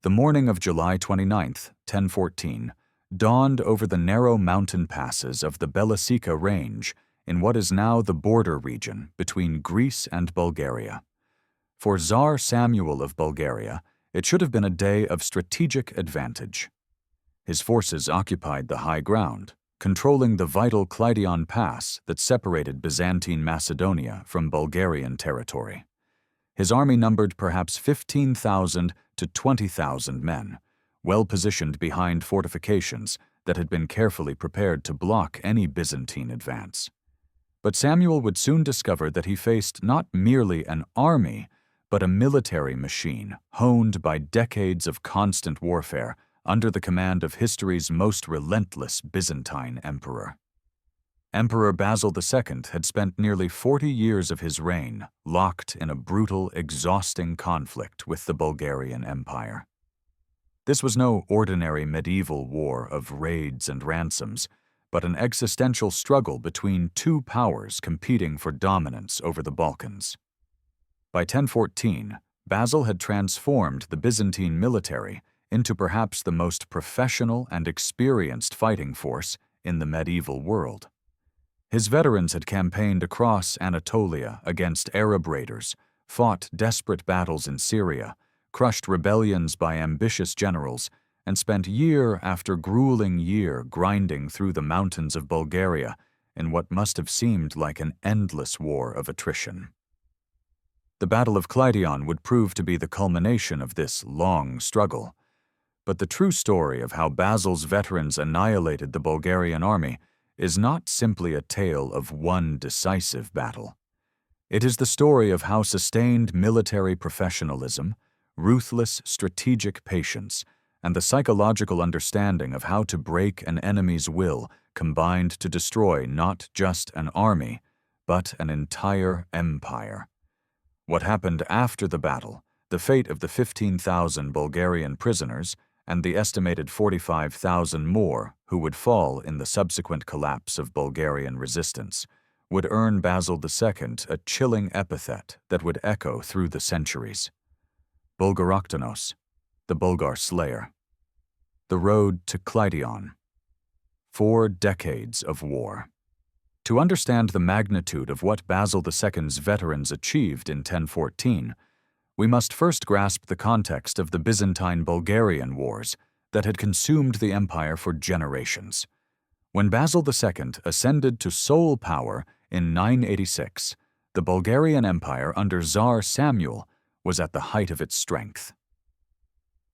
The morning of July 29th, 1014, dawned over the narrow mountain passes of the Belisica Range in what is now the border region between Greece and Bulgaria. For Tsar Samuel of Bulgaria, it should have been a day of strategic advantage. His forces occupied the high ground, controlling the vital Kleidion Pass that separated Byzantine Macedonia from Bulgarian territory. His army numbered perhaps 15,000 to 20,000 men, well positioned behind fortifications that had been carefully prepared to block any Byzantine advance. But Samuel would soon discover that he faced not merely an army, but a military machine honed by decades of constant warfare under the command of history's most relentless Byzantine emperor. Emperor Basil II had spent nearly 40 years of his reign locked in a brutal, exhausting conflict with the Bulgarian Empire. This was no ordinary medieval war of raids and ransoms, but an existential struggle between two powers competing for dominance over the Balkans. By 1014, Basil had transformed the Byzantine military into perhaps the most professional and experienced fighting force in the medieval world. His veterans had campaigned across Anatolia against Arab raiders, fought desperate battles in Syria, crushed rebellions by ambitious generals, and spent year after grueling year grinding through the mountains of Bulgaria in what must have seemed like an endless war of attrition. The Battle of Kleidion would prove to be the culmination of this long struggle. But the true story of how Basil's veterans annihilated the Bulgarian army is not simply a tale of one decisive battle. It is the story of how sustained military professionalism, ruthless strategic patience, and the psychological understanding of how to break an enemy's will combined to destroy not just an army, but an entire empire. What happened after the battle, the fate of the 15,000 Bulgarian prisoners, and the estimated 45,000 more who would fall in the subsequent collapse of Bulgarian resistance, would earn Basil II a chilling epithet that would echo through the centuries. Bulgaroktonos, the Bulgar slayer. The road to Kleidion. 4 decades of war. To understand the magnitude of what Basil II's veterans achieved in 1014, we must first grasp the context of the Byzantine-Bulgarian wars that had consumed the empire for generations. When Basil II ascended to sole power in 986, the Bulgarian Empire under Tsar Samuel was at the height of its strength.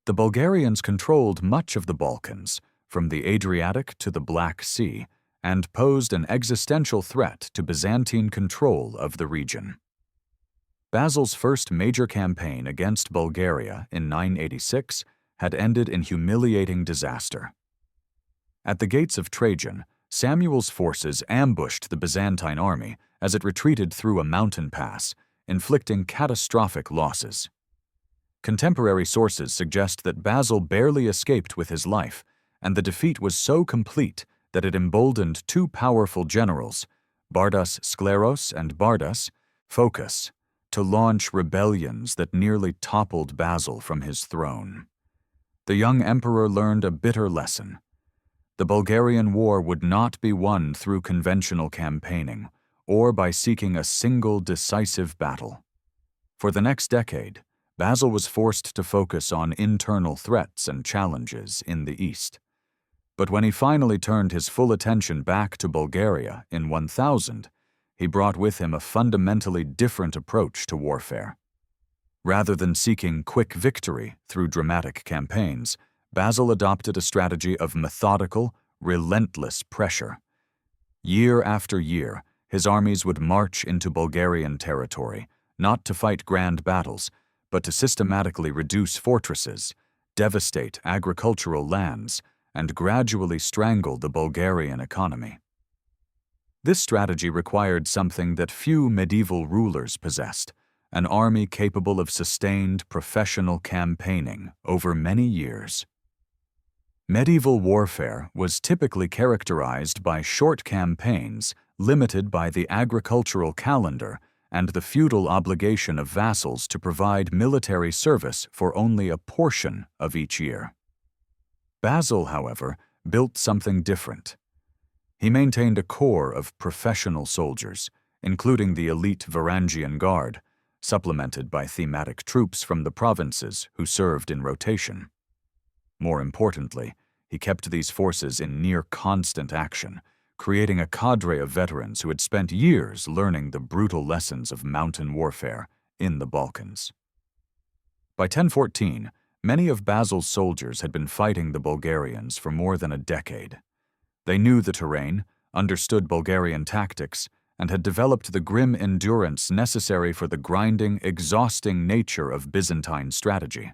The Bulgarians controlled much of the Balkans, from the Adriatic to the Black Sea, and posed an existential threat to Byzantine control of the region. Basil's first major campaign against Bulgaria in 986 had ended in humiliating disaster. At the gates of Trajan, Samuel's forces ambushed the Byzantine army as it retreated through a mountain pass, inflicting catastrophic losses. Contemporary sources suggest that Basil barely escaped with his life, and the defeat was so complete that it emboldened 2 powerful generals, Bardas Skleros and Bardas Phocas, to launch rebellions that nearly toppled Basil from his throne. The young emperor learned a bitter lesson. The Bulgarian war would not be won through conventional campaigning or by seeking a single decisive battle. For the next decade, Basil was forced to focus on internal threats and challenges in the east. But when he finally turned his full attention back to Bulgaria in 1000, he brought with him a fundamentally different approach to warfare. Rather than seeking quick victory through dramatic campaigns, Basil adopted a strategy of methodical, relentless pressure. Year after year, his armies would march into Bulgarian territory, not to fight grand battles, but to systematically reduce fortresses, devastate agricultural lands, and gradually strangle the Bulgarian economy. This strategy required something that few medieval rulers possessed, an army capable of sustained professional campaigning over many years. Medieval warfare was typically characterized by short campaigns limited by the agricultural calendar and the feudal obligation of vassals to provide military service for only a portion of each year. Basil, however, built something different. He maintained a corps of professional soldiers, including the elite Varangian Guard, supplemented by thematic troops from the provinces who served in rotation. More importantly, he kept these forces in near constant action, creating a cadre of veterans who had spent years learning the brutal lessons of mountain warfare in the Balkans. By 1014, many of Basil's soldiers had been fighting the Bulgarians for more than a decade. They knew the terrain, understood Bulgarian tactics, and had developed the grim endurance necessary for the grinding, exhausting nature of Byzantine strategy.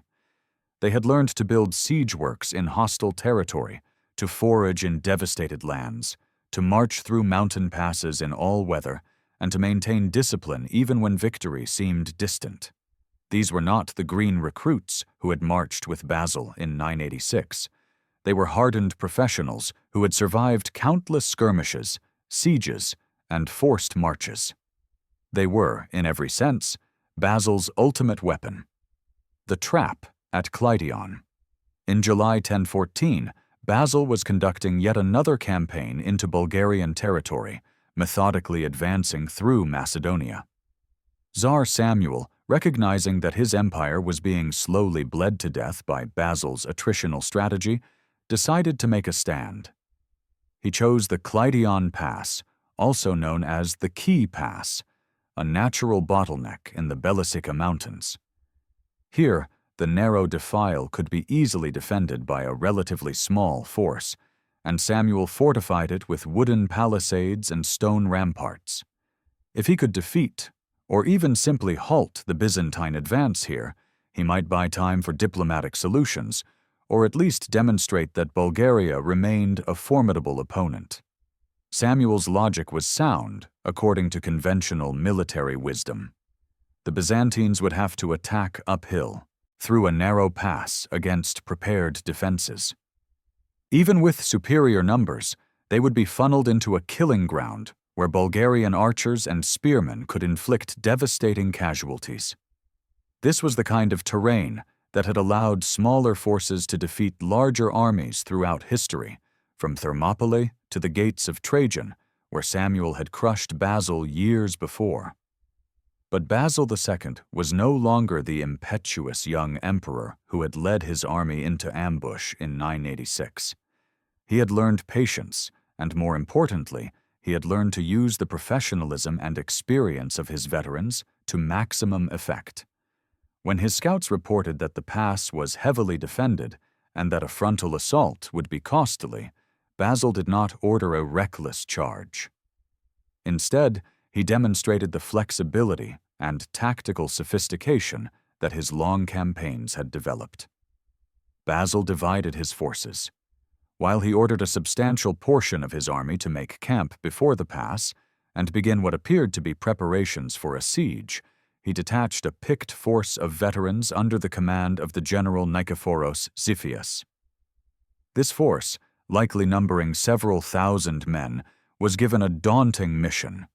They had learned to build siege works in hostile territory, to forage in devastated lands, to march through mountain passes in all weather, and to maintain discipline even when victory seemed distant. These were not the green recruits who had marched with Basil in 986. They were hardened professionals who had survived countless skirmishes, sieges, and forced marches. They were, in every sense, Basil's ultimate weapon. The trap at Clydion. In July 1014, Basil was conducting yet another campaign into Bulgarian territory, methodically advancing through Macedonia. Tsar Samuel, recognizing that his empire was being slowly bled to death by Basil's attritional strategy, decided to make a stand. He chose the Clydion Pass, also known as the Key Pass, a natural bottleneck in the Belisica Mountains. Here, the narrow defile could be easily defended by a relatively small force, and Samuel fortified it with wooden palisades and stone ramparts. If he could defeat, or even simply halt the Byzantine advance here, he might buy time for diplomatic solutions, or at least demonstrate that Bulgaria remained a formidable opponent. Samuel's logic was sound, according to conventional military wisdom. The Byzantines would have to attack uphill, through a narrow pass against prepared defenses. Even with superior numbers, they would be funneled into a killing ground where Bulgarian archers and spearmen could inflict devastating casualties. This was the kind of terrain that had allowed smaller forces to defeat larger armies throughout history, from Thermopylae to the gates of Trajan, where Samuel had crushed Basil years before. But Basil II was no longer the impetuous young emperor who had led his army into ambush in 986. He had learned patience, and more importantly, he had learned to use the professionalism and experience of his veterans to maximum effect. When his scouts reported that the pass was heavily defended and that a frontal assault would be costly, Basil did not order a reckless charge. Instead, he demonstrated the flexibility and tactical sophistication that his long campaigns had developed. Basil divided his forces. While he ordered a substantial portion of his army to make camp before the pass and begin what appeared to be preparations for a siege, he detached a picked force of veterans under the command of the general Nikephoros Xiphias. This force, likely numbering several thousand men, was given a daunting mission: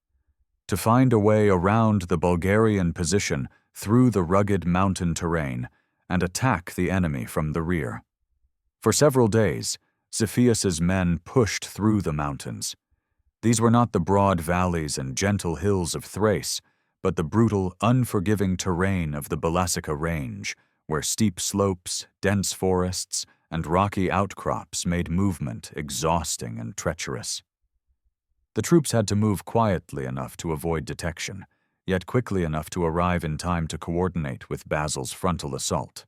to find a way around the Bulgarian position through the rugged mountain terrain and attack the enemy from the rear. For several days, Xiphias's men pushed through the mountains. These were not the broad valleys and gentle hills of Thrace, but the brutal, unforgiving terrain of the Belasica Range, where steep slopes, dense forests, and rocky outcrops made movement exhausting and treacherous. The troops had to move quietly enough to avoid detection, yet quickly enough to arrive in time to coordinate with Basil's frontal assault.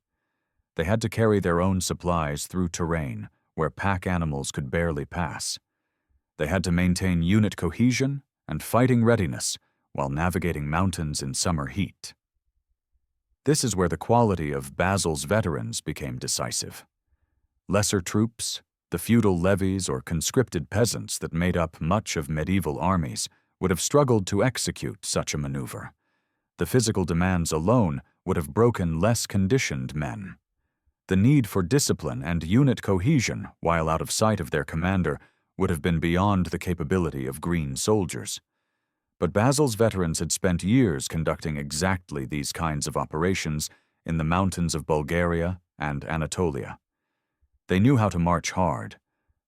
They had to carry their own supplies through terrain where pack animals could barely pass. They had to maintain unit cohesion and fighting readiness while navigating mountains in summer heat. This is where the quality of Basil's veterans became decisive. Lesser troops, the feudal levies or conscripted peasants that made up much of medieval armies, would have struggled to execute such a maneuver. The physical demands alone would have broken less conditioned men. The need for discipline and unit cohesion while out of sight of their commander would have been beyond the capability of green soldiers. But Basil's veterans had spent years conducting exactly these kinds of operations in the mountains of Bulgaria and Anatolia. They knew how to march hard,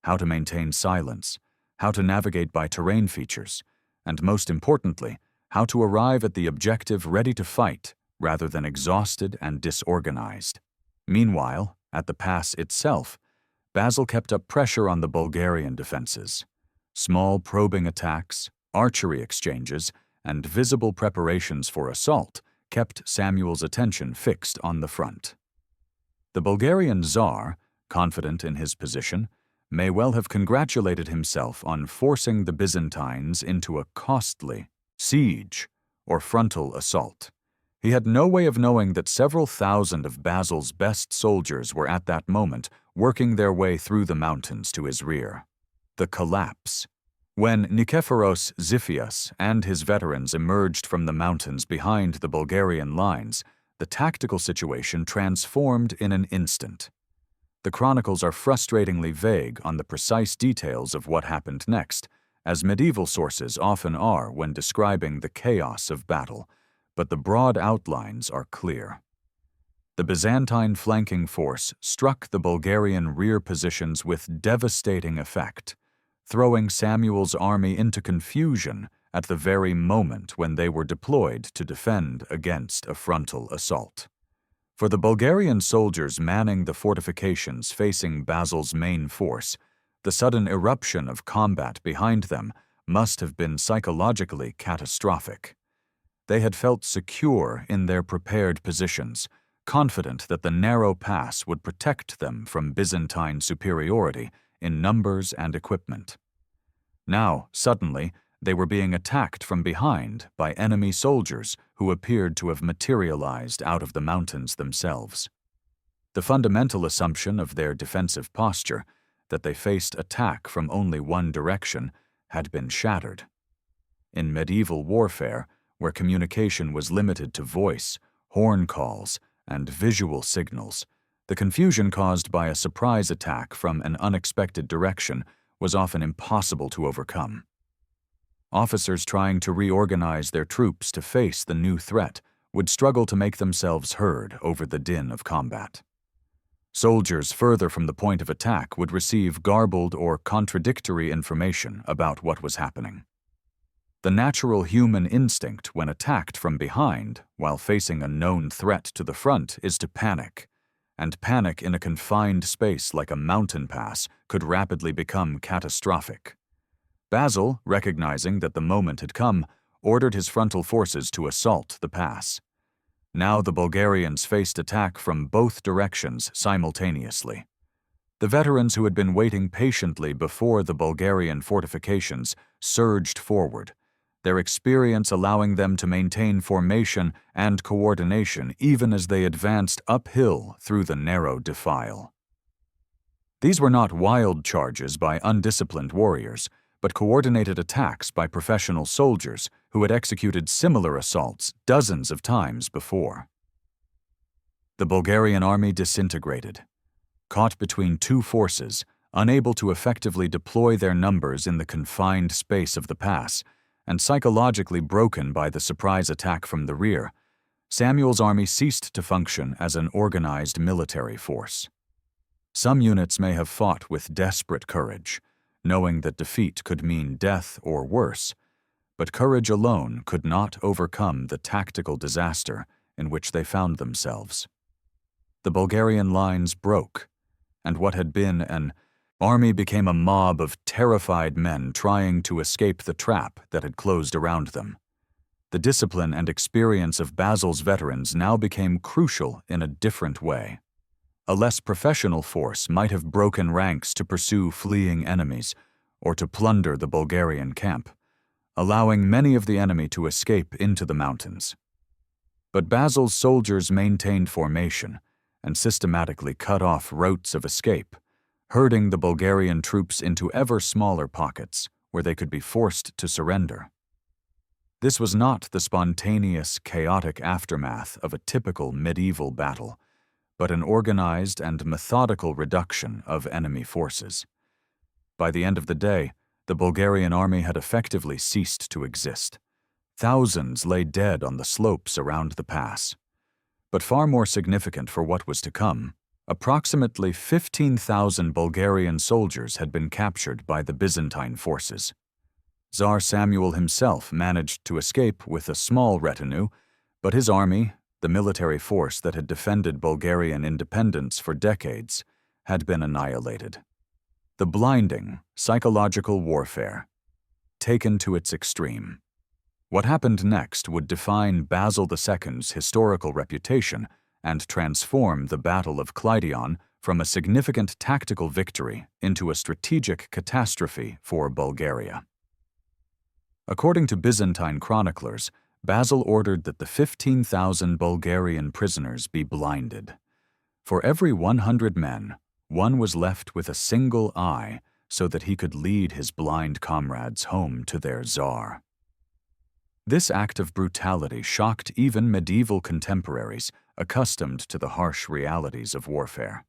how to maintain silence, how to navigate by terrain features, and most importantly, how to arrive at the objective ready to fight rather than exhausted and disorganized. Meanwhile, at the pass itself, Basil kept up pressure on the Bulgarian defenses. Small probing attacks, archery exchanges, and visible preparations for assault kept Samuel's attention fixed on the front. The Bulgarian Tsar, confident in his position, may well have congratulated himself on forcing the Byzantines into a costly siege or frontal assault. He had no way of knowing that several thousand of Basil's best soldiers were at that moment working their way through the mountains to his rear. The collapse. When Nikephoros Xiphias and his veterans emerged from the mountains behind the Bulgarian lines, the tactical situation transformed in an instant. The chronicles are frustratingly vague on the precise details of what happened next, as medieval sources often are when describing the chaos of battle, but the broad outlines are clear. The Byzantine flanking force struck the Bulgarian rear positions with devastating effect, throwing Samuel's army into confusion at the very moment when they were deployed to defend against a frontal assault. For the Bulgarian soldiers manning the fortifications facing Basil's main force, the sudden eruption of combat behind them must have been psychologically catastrophic. They had felt secure in their prepared positions, confident that the narrow pass would protect them from Byzantine superiority in numbers and equipment. Now, suddenly, they were being attacked from behind by enemy soldiers who appeared to have materialized out of the mountains themselves. The fundamental assumption of their defensive posture, that they faced attack from only one direction, had been shattered. In medieval warfare, where communication was limited to voice, horn calls, and visual signals, the confusion caused by a surprise attack from an unexpected direction was often impossible to overcome. Officers trying to reorganize their troops to face the new threat would struggle to make themselves heard over the din of combat. Soldiers further from the point of attack would receive garbled or contradictory information about what was happening. The natural human instinct when attacked from behind while facing a known threat to the front is to panic, and panic in a confined space like a mountain pass could rapidly become catastrophic. Basil, recognizing that the moment had come, ordered his frontal forces to assault the pass. Now the Bulgarians faced attack from both directions simultaneously. The veterans who had been waiting patiently before the Bulgarian fortifications surged forward, their experience allowing them to maintain formation and coordination even as they advanced uphill through the narrow defile. These were not wild charges by undisciplined warriors, but coordinated attacks by professional soldiers who had executed similar assaults dozens of times before. The Bulgarian army disintegrated. Caught between two forces, unable to effectively deploy their numbers in the confined space of the pass, and psychologically broken by the surprise attack from the rear, Samuel's army ceased to function as an organized military force. Some units may have fought with desperate courage, knowing that defeat could mean death or worse, but courage alone could not overcome the tactical disaster in which they found themselves. The Bulgarian lines broke, and what had been an army became a mob of terrified men trying to escape the trap that had closed around them. The discipline and experience of Basil's veterans now became crucial in a different way. A less professional force might have broken ranks to pursue fleeing enemies or to plunder the Bulgarian camp, allowing many of the enemy to escape into the mountains. But Basil's soldiers maintained formation and systematically cut off routes of escape, herding the Bulgarian troops into ever smaller pockets where they could be forced to surrender. This was not the spontaneous, chaotic aftermath of a typical medieval battle, but an organized and methodical reduction of enemy forces. By the end of the day, the Bulgarian army had effectively ceased to exist. Thousands lay dead on the slopes around the pass. But far more significant for what was to come, approximately 15,000 Bulgarian soldiers had been captured by the Byzantine forces. Tsar Samuel himself managed to escape with a small retinue, but his army, the military force that had defended Bulgarian independence for decades, had been annihilated. The blinding, psychological warfare, taken to its extreme. What happened next would define Basil II's historical reputation and transform the Battle of Kleidion from a significant tactical victory into a strategic catastrophe for Bulgaria. According to Byzantine chroniclers, Basil ordered that the 15,000 Bulgarian prisoners be blinded. For every 100 men, one was left with a single eye so that he could lead his blind comrades home to their czar. This act of brutality shocked even medieval contemporaries accustomed to the harsh realities of warfare.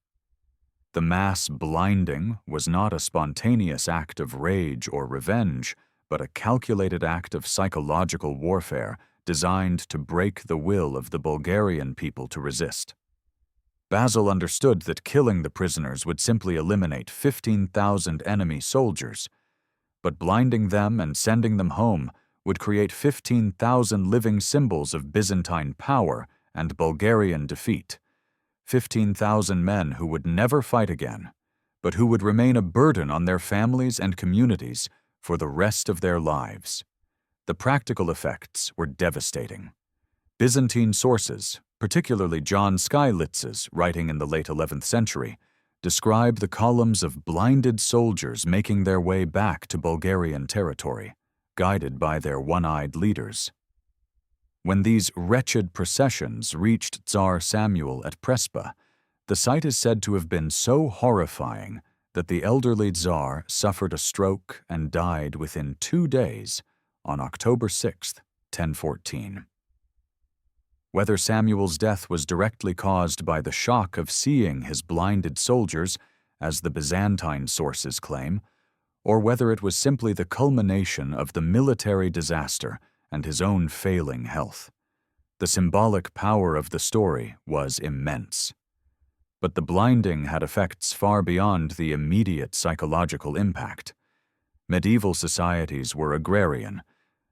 The mass blinding was not a spontaneous act of rage or revenge, but a calculated act of psychological warfare designed to break the will of the Bulgarian people to resist. Basil understood that killing the prisoners would simply eliminate 15,000 enemy soldiers, but blinding them and sending them home would create 15,000 living symbols of Byzantine power and Bulgarian defeat, 15,000 men who would never fight again, but who would remain a burden on their families and communities for the rest of their lives. The practical effects were devastating. Byzantine sources, particularly John Skylitz's writing in the late 11th century, describe the columns of blinded soldiers making their way back to Bulgarian territory, guided by their one-eyed leaders. When these wretched processions reached Tsar Samuel at Prespa, the sight is said to have been so horrifying that the elderly Tsar suffered a stroke and died within 2 days on October 6, 1014. Whether Samuel's death was directly caused by the shock of seeing his blinded soldiers, as the Byzantine sources claim, or whether it was simply the culmination of the military disaster and his own failing health, the symbolic power of the story was immense. But the blinding had effects far beyond the immediate psychological impact. Medieval societies were agrarian,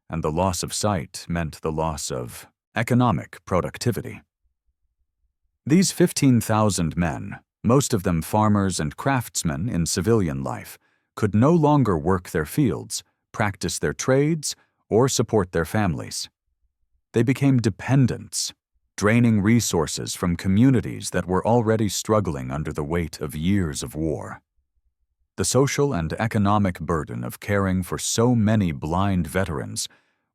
and the loss of sight meant the loss of economic productivity. These 15,000 men, most of them farmers and craftsmen in civilian life, could no longer work their fields, practice their trades, or support their families. They became dependents, draining resources from communities that were already struggling under the weight of years of war. The social and economic burden of caring for so many blind veterans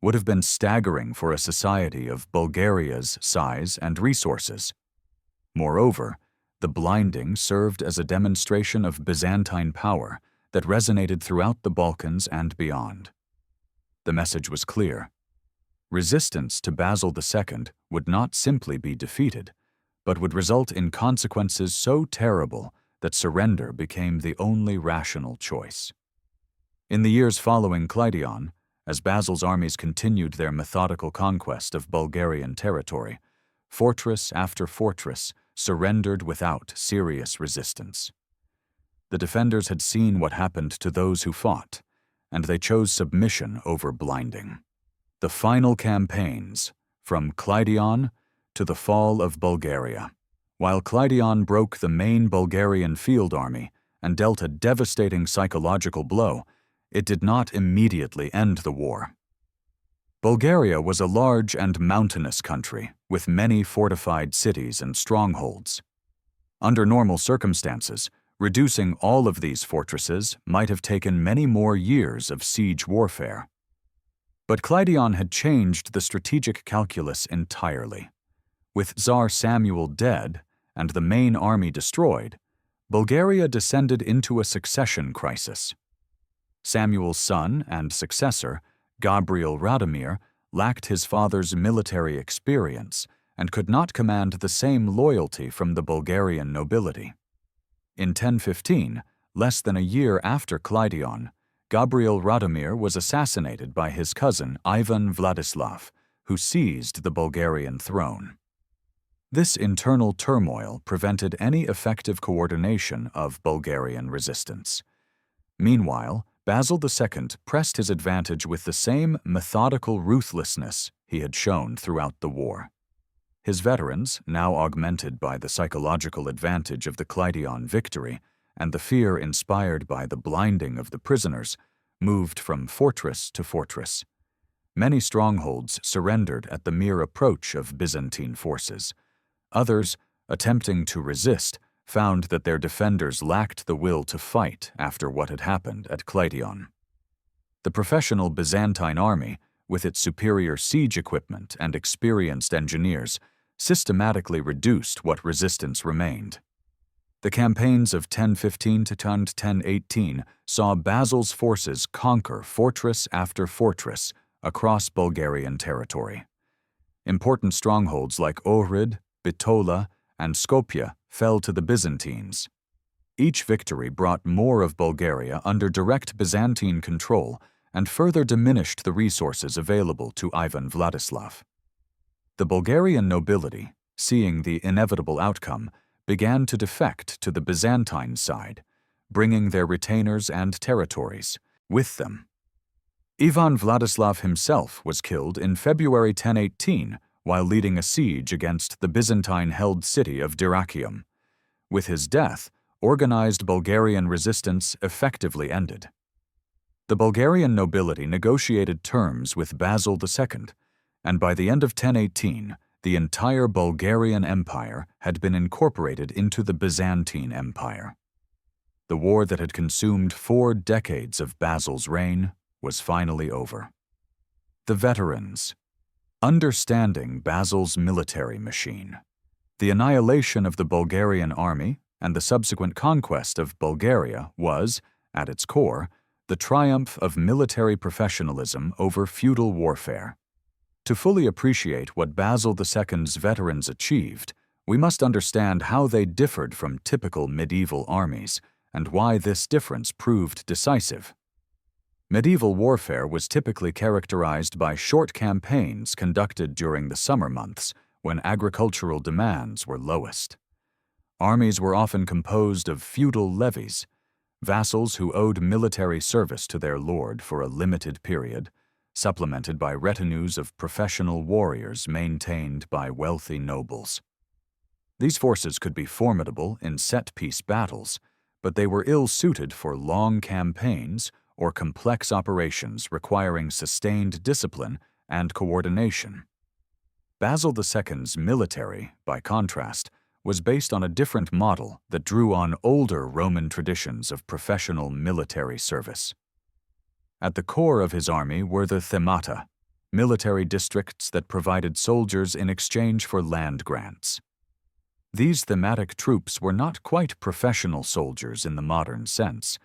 would have been staggering for a society of Bulgaria's size and resources. Moreover, the blinding served as a demonstration of Byzantine power that resonated throughout the Balkans and beyond. The message was clear. Resistance to Basil II would not simply be defeated, but would result in consequences so terrible that surrender became the only rational choice. In the years following Kleidion, as Basil's armies continued their methodical conquest of Bulgarian territory, fortress after fortress surrendered without serious resistance. The defenders had seen what happened to those who fought, and they chose submission over blinding. The final campaigns, from Kleidion to the fall of Bulgaria. While Kleidion broke the main Bulgarian field army and dealt a devastating psychological blow, it did not immediately end the war. Bulgaria was a large and mountainous country with many fortified cities and strongholds. Under normal circumstances, reducing all of these fortresses might have taken many more years of siege warfare. But Kleidion had changed the strategic calculus entirely. With Tsar Samuel dead and the main army destroyed, Bulgaria descended into a succession crisis. Samuel's son and successor, Gabriel Radomir, lacked his father's military experience and could not command the same loyalty from the Bulgarian nobility. In 1015, less than a year after Kleidion, Gabriel Radomir was assassinated by his cousin Ivan Vladislav, who seized the Bulgarian throne. This internal turmoil prevented any effective coordination of Bulgarian resistance. Meanwhile, Basil II pressed his advantage with the same methodical ruthlessness he had shown throughout the war. His veterans, now augmented by the psychological advantage of the Clydion victory and the fear inspired by the blinding of the prisoners, moved from fortress to fortress. Many strongholds surrendered at the mere approach of Byzantine forces. Others, attempting to resist, found that their defenders lacked the will to fight after what had happened at Clydion. The professional Byzantine army, with its superior siege equipment and experienced engineers, systematically reduced what resistance remained. The campaigns of 1015 to 1018 saw Basil's forces conquer fortress after fortress across Bulgarian territory. Important strongholds like Ohrid, Bitola, and Skopje fell to the Byzantines. Each victory brought more of Bulgaria under direct Byzantine control and further diminished the resources available to Ivan Vladislav. The Bulgarian nobility, seeing the inevitable outcome, began to defect to the Byzantine side, bringing their retainers and territories with them. Ivan Vladislav himself was killed in February 1018 while leading a siege against the Byzantine-held city of Dyrrhachium. With his death, organized Bulgarian resistance effectively ended. The Bulgarian nobility negotiated terms with Basil II, and by the end of 1018, the entire Bulgarian Empire had been incorporated into the Byzantine Empire. The war that had consumed 4 decades of Basil's reign was finally over. The veterans. Understanding Basil's military machine. The annihilation of the Bulgarian army and the subsequent conquest of Bulgaria was, at its core, the triumph of military professionalism over feudal warfare. To fully appreciate what Basil II's veterans achieved, we must understand how they differed from typical medieval armies and why this difference proved decisive. Medieval warfare was typically characterized by short campaigns conducted during the summer months when agricultural demands were lowest. Armies were often composed of feudal levies, vassals who owed military service to their lord for a limited period, supplemented by retinues of professional warriors maintained by wealthy nobles. These forces could be formidable in set-piece battles, but they were ill-suited for long campaigns or complex operations requiring sustained discipline and coordination. Basil II's military, by contrast, was based on a different model that drew on older Roman traditions of professional military service. At the core of his army were the themata, military districts that provided soldiers in exchange for land grants. These thematic troops were not quite professional soldiers in the modern sense,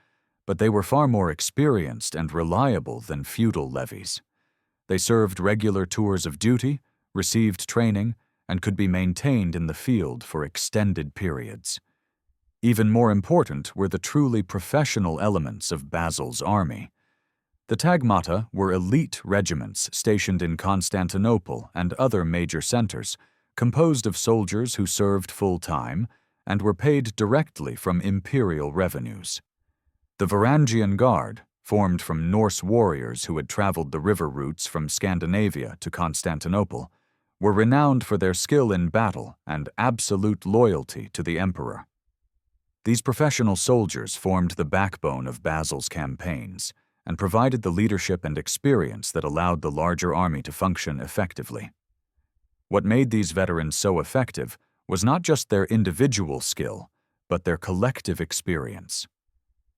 but they were far more experienced and reliable than feudal levies. They served regular tours of duty, received training, and could be maintained in the field for extended periods. Even more important were the truly professional elements of Basil's army. The tagmata were elite regiments stationed in Constantinople and other major centers, composed of soldiers who served full-time and were paid directly from imperial revenues. The Varangian Guard, formed from Norse warriors who had traveled the river routes from Scandinavia to Constantinople, were renowned for their skill in battle and absolute loyalty to the emperor. These professional soldiers formed the backbone of Basil's campaigns and provided the leadership and experience that allowed the larger army to function effectively. What made these veterans so effective was not just their individual skill, but their collective experience.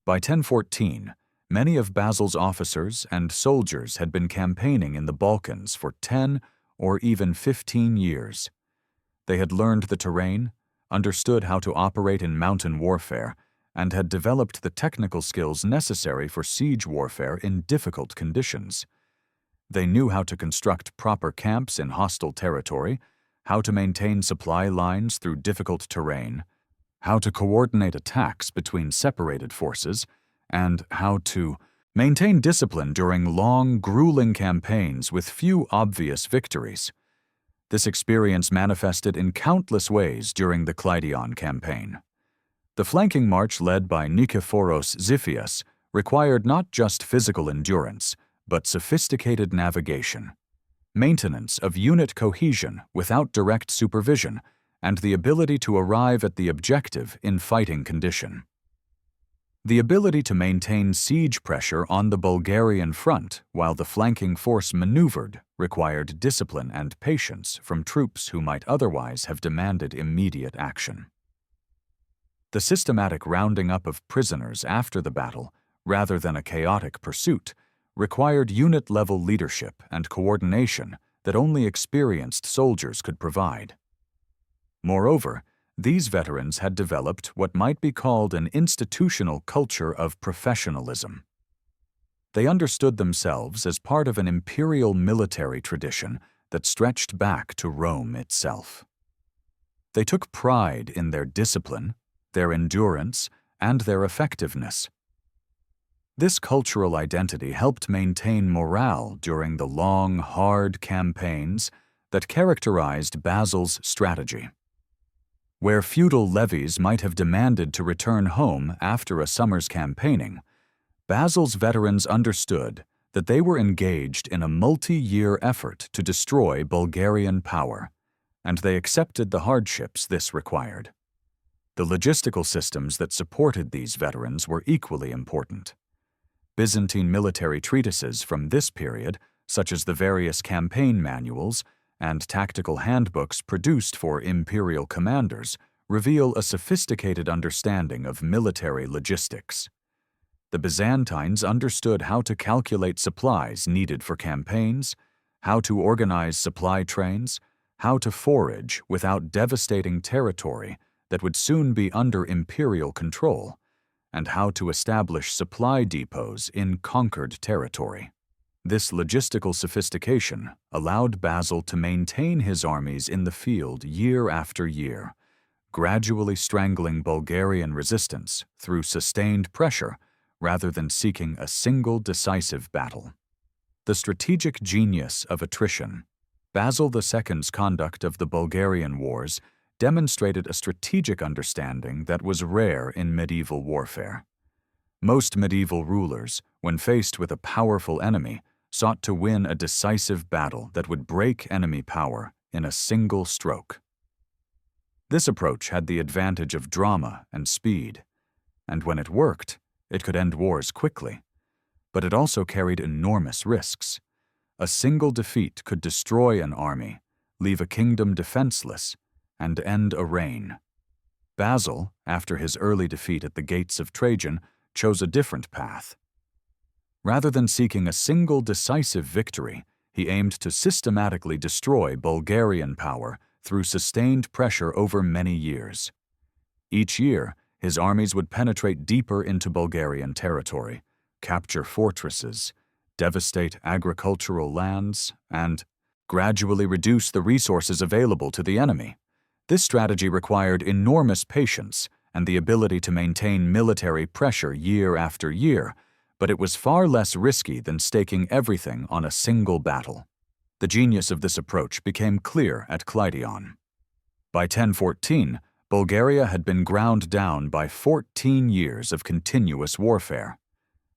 By 1014, many of Basil's officers and soldiers had been campaigning in the Balkans for 10 or even 15 years. They had learned the terrain, understood how to operate in mountain warfare, and had developed the technical skills necessary for siege warfare in difficult conditions. They knew how to construct proper camps in hostile territory, how to maintain supply lines through difficult terrain, how to coordinate attacks between separated forces, and how to Maintain discipline during long, grueling campaigns with few obvious victories. This experience manifested in countless ways during the Clydion campaign. The flanking march led by Nikephoros Xiphias required not just physical endurance, but sophisticated navigation, maintenance of unit cohesion without direct supervision, and the ability to arrive at the objective in fighting condition. The ability to maintain siege pressure on the Bulgarian front while the flanking force maneuvered required discipline and patience from troops who might otherwise have demanded immediate action. The systematic rounding up of prisoners after the battle, rather than a chaotic pursuit, required unit-level leadership and coordination that only experienced soldiers could provide. Moreover, these veterans had developed what might be called an institutional culture of professionalism. They understood themselves as part of an imperial military tradition that stretched back to Rome itself. They took pride in their discipline, their endurance, and their effectiveness. This cultural identity helped maintain morale during the long, hard campaigns that characterized Basil's strategy. Where feudal levies might have demanded to return home after a summer's campaigning, Basil's veterans understood that they were engaged in a multi-year effort to destroy Bulgarian power, and they accepted the hardships this required. The logistical systems that supported these veterans were equally important. Byzantine military treatises from this period, such as the various campaign manuals and tactical handbooks produced for imperial commanders, reveal a sophisticated understanding of military logistics. The Byzantines understood how to calculate supplies needed for campaigns, how to organize supply trains, how to forage without devastating territory that would soon be under imperial control, and how to establish supply depots in conquered territory. This logistical sophistication allowed Basil to maintain his armies in the field year after year, gradually strangling Bulgarian resistance through sustained pressure rather than seeking a single decisive battle. The strategic genius of attrition. Basil II's conduct of the Bulgarian wars demonstrated a strategic understanding that was rare in medieval warfare. Most medieval rulers, when faced with a powerful enemy, sought to win a decisive battle that would break enemy power in a single stroke. This approach had the advantage of drama and speed, and when it worked, it could end wars quickly. But it also carried enormous risks. A single defeat could destroy an army, leave a kingdom defenseless, and end a reign. Basil, after his early defeat at the gates of Trajan, chose a different path. Rather than seeking a single decisive victory, he aimed to systematically destroy Bulgarian power through sustained pressure over many years. Each year, his armies would penetrate deeper into Bulgarian territory, capture fortresses, devastate agricultural lands, and gradually reduce the resources available to the enemy. This strategy required enormous patience and the ability to maintain military pressure year after year, but it was far less risky than staking everything on a single battle. The genius of this approach became clear at Clydion. By 1014, Bulgaria had been ground down by 14 years of continuous warfare.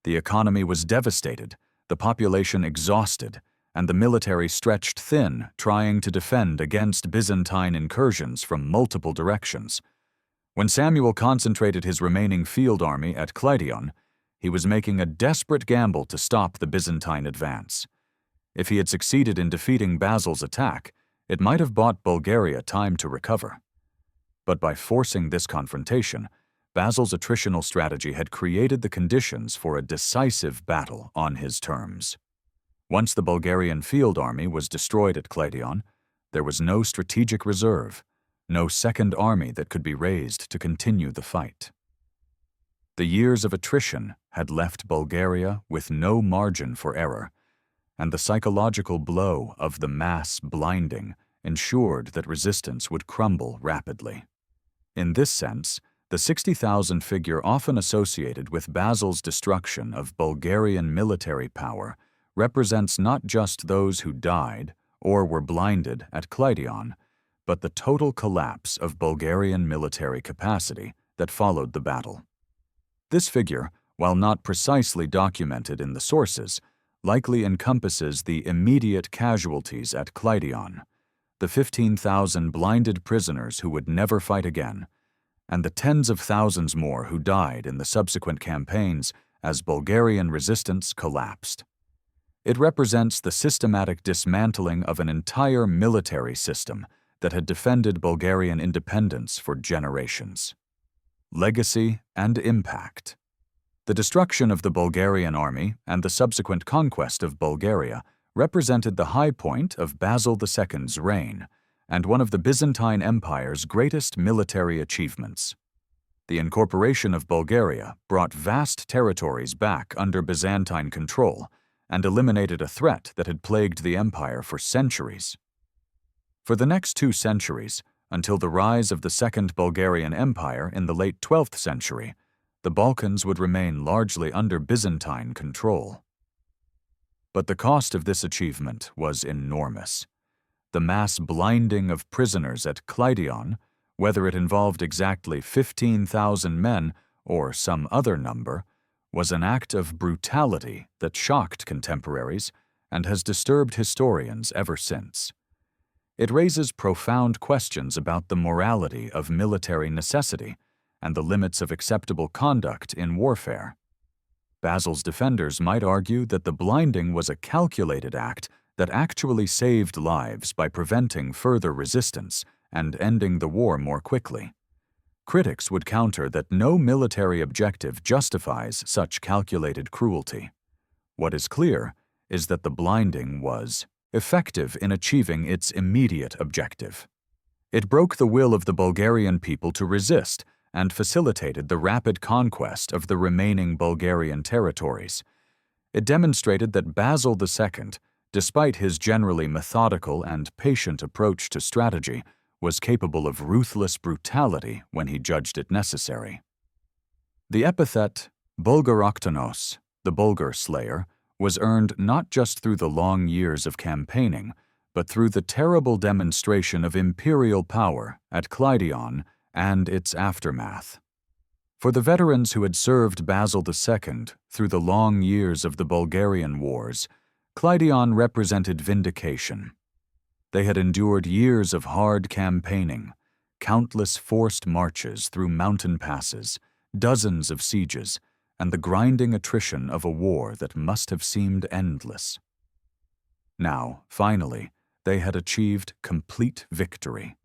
The economy was devastated, the population exhausted, and the military stretched thin, trying to defend against Byzantine incursions from multiple directions. When Samuel concentrated his remaining field army at Clydion, he was making a desperate gamble to stop the Byzantine advance. If he had succeeded in defeating Basil's attack, it might have bought Bulgaria time to recover. But by forcing this confrontation, Basil's attritional strategy had created the conditions for a decisive battle on his terms. Once the Bulgarian field army was destroyed at Clydion, there was no strategic reserve, no second army that could be raised to continue the fight. The years of attrition had left Bulgaria with no margin for error, and the psychological blow of the mass blinding ensured that resistance would crumble rapidly. In this sense, The 60,000 figure often associated with Basil's destruction of Bulgarian military power represents not just those who died or were blinded at Cleidion, but the total collapse of Bulgarian military capacity that followed the battle. This figure, while not precisely documented in the sources, likely encompasses the immediate casualties at Cleidion, the 15,000 blinded prisoners who would never fight again, and the tens of thousands more who died in the subsequent campaigns as Bulgarian resistance collapsed. It represents the systematic dismantling of an entire military system that had defended Bulgarian independence for generations. Legacy and impact. The destruction of the Bulgarian army and the subsequent conquest of Bulgaria represented the high point of Basil II's reign and one of the Byzantine Empire's greatest military achievements. The incorporation of Bulgaria brought vast territories back under Byzantine control and eliminated a threat that had plagued the empire for centuries. For the next 2 centuries, until the rise of the Second Bulgarian Empire in the late 12th century, the Balkans would remain largely under Byzantine control. But the cost of this achievement was enormous. The mass blinding of prisoners at Cleidion, whether it involved exactly 15,000 men or some other number, was an act of brutality that shocked contemporaries and has disturbed historians ever since. It raises profound questions about the morality of military necessity and the limits of acceptable conduct in warfare. Basil's defenders might argue that the blinding was a calculated act that actually saved lives by preventing further resistance and ending the war more quickly. Critics would counter that no military objective justifies such calculated cruelty. What is clear is that the blinding was effective in achieving its immediate objective. It broke the will of the Bulgarian people to resist and facilitated the rapid conquest of the remaining Bulgarian territories. It demonstrated that Basil II, despite his generally methodical and patient approach to strategy, was capable of ruthless brutality when he judged it necessary. The epithet Bulgaroktonos, the Bulgar slayer, was earned not just through the long years of campaigning, but through the terrible demonstration of imperial power at Cleidion and its aftermath. For the veterans who had served Basil II through the long years of the Bulgarian wars, Cleidion represented vindication. They had endured years of hard campaigning, countless forced marches through mountain passes, dozens of sieges, and the grinding attrition of a war that must have seemed endless. Now, finally, they had achieved complete victory.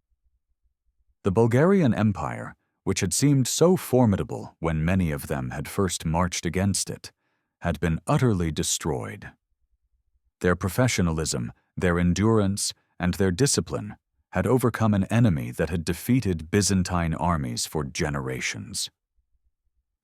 The Bulgarian Empire, which had seemed so formidable when many of them had first marched against it, had been utterly destroyed. Their professionalism, their endurance, and their discipline had overcome an enemy that had defeated Byzantine armies for generations.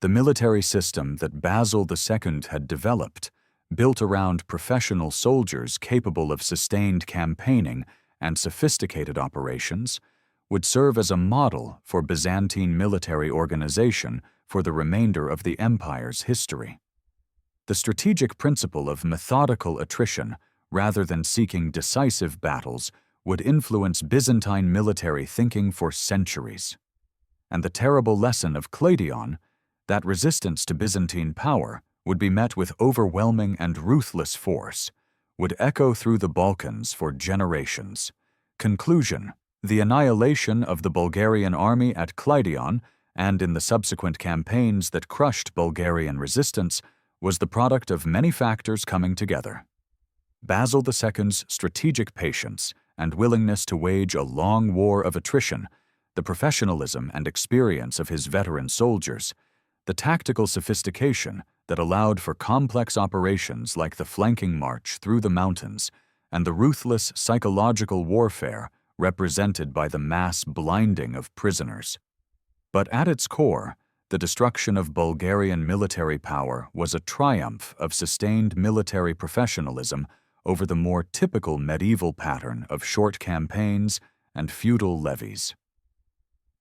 The military system that Basil II had developed, built around professional soldiers capable of sustained campaigning and sophisticated operations, would serve as a model for Byzantine military organization for the remainder of the empire's history. The strategic principle of methodical attrition, rather than seeking decisive battles, would influence Byzantine military thinking for centuries. And the terrible lesson of Cleidion, that resistance to Byzantine power would be met with overwhelming and ruthless force, would echo through the Balkans for generations. Conclusion: the annihilation of the Bulgarian army at Cleidion and in the subsequent campaigns that crushed Bulgarian resistance was the product of many factors coming together. Basil II's strategic patience and willingness to wage a long war of attrition, the professionalism and experience of his veteran soldiers, the tactical sophistication that allowed for complex operations like the flanking march through the mountains, and the ruthless psychological warfare represented by the mass blinding of prisoners. But at its core, the destruction of Bulgarian military power was a triumph of sustained military professionalism over the more typical medieval pattern of short campaigns and feudal levies.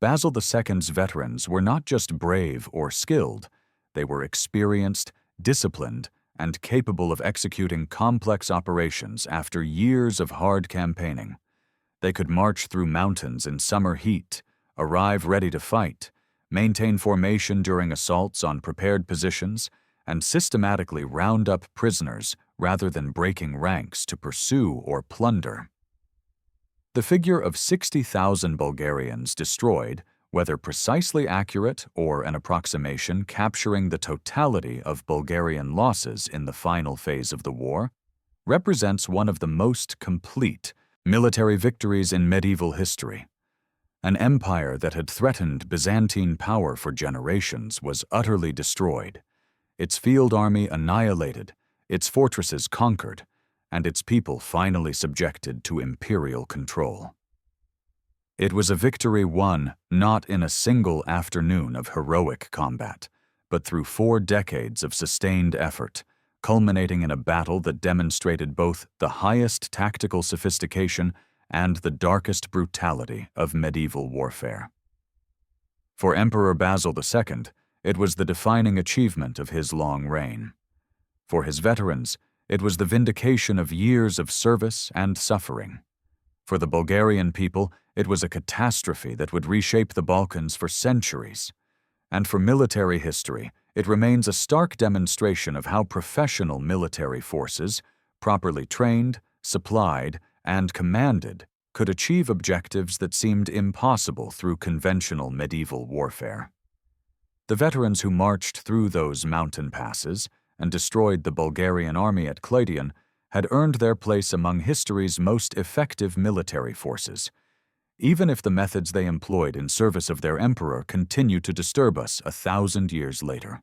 Basil II's veterans were not just brave or skilled, they were experienced, disciplined, and capable of executing complex operations after years of hard campaigning. They could march through mountains in summer heat, arrive ready to fight, maintain formation during assaults on prepared positions, and systematically round up prisoners rather than breaking ranks to pursue or plunder. The figure of 60,000 Bulgarians destroyed, whether precisely accurate or an approximation capturing the totality of Bulgarian losses in the final phase of the war, represents one of the most complete military victories in medieval history. An empire that had threatened Byzantine power for generations was utterly destroyed, its field army annihilated, its fortresses conquered, and its people finally subjected to imperial control. It was a victory won not in a single afternoon of heroic combat, but through 4 decades of sustained effort, culminating in a battle that demonstrated both the highest tactical sophistication and the darkest brutality of medieval warfare. For Emperor Basil II, it was the defining achievement of his long reign. For his veterans, it was the vindication of years of service and suffering. For the Bulgarian people, it was a catastrophe that would reshape the Balkans for centuries. And for military history, it remains a stark demonstration of how professional military forces, properly trained, supplied, and commanded, could achieve objectives that seemed impossible through conventional medieval warfare. The veterans who marched through those mountain passes and destroyed the Bulgarian army at Claudion had earned their place among history's most effective military forces, even if the methods they employed in service of their emperor continue to disturb us 1,000 years later.